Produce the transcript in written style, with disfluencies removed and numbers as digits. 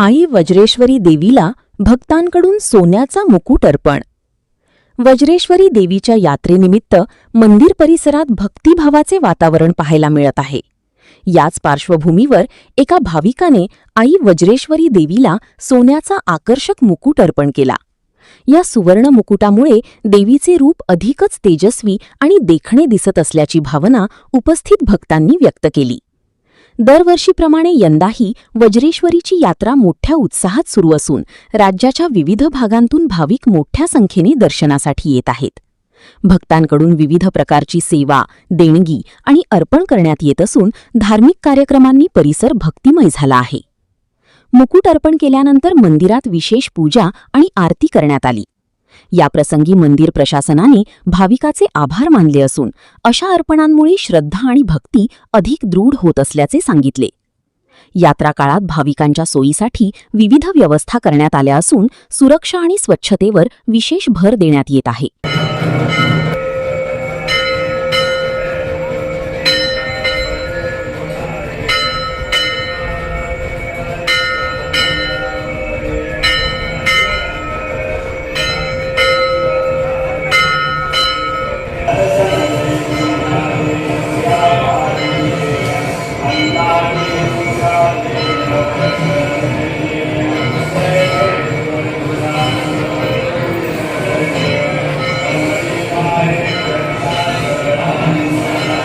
आई वज्रेश्वरी देवीला भक्तांकडून सोन्याचा मुकुट अर्पण। वज्रेश्वरी देवीच्या यात्रेनिमित्त मंदिर परिसरात भक्तिभावाचे वातावरण पाहायला मिळत आहे। याच पार्श्वभूमीवर एका भाविकाने आई वज्रेश्वरी देवीला सोन्याचा आकर्षक मुकुट अर्पण केला। या सुवर्ण मुकुटामुळे देवीचे रूप अधिकच तेजस्वी आणि देखणे दिसत असल्याची भावना उपस्थित भक्तांनी व्यक्त केली। दरवर्षीप्रमाणे यंदाही वज्रेश्वरीची यात्रा मोठ्या उत्साहात सुरू असून राज्याच्या विविध भागांतून भाविक मोठ्या संख्येने दर्शनासाठी येत आहेत। भक्तांकडून विविध प्रकारची सेवा, देणगी आणि अर्पण करण्यात येत असून धार्मिक कार्यक्रमांनी परिसर भक्तिमय झाला आहे। मुकुट अर्पण केल्यानंतर मंदिरात विशेष पूजा आणि आरती करण्यात आली। याप्रसंगी मंदिर प्रशासनाने भाविकाचे आभार मानले असून अशा अर्पणांमुळे श्रद्धा आणि भक्ती अधिक दृढ होत असल्याचे सांगितले। यात्रा काळात भाविकांच्या सोयीसाठी विविध व्यवस्था करण्यात आल्या असून सुरक्षा आणि स्वच्छतेवर विशेष भर देण्यात येत आहे।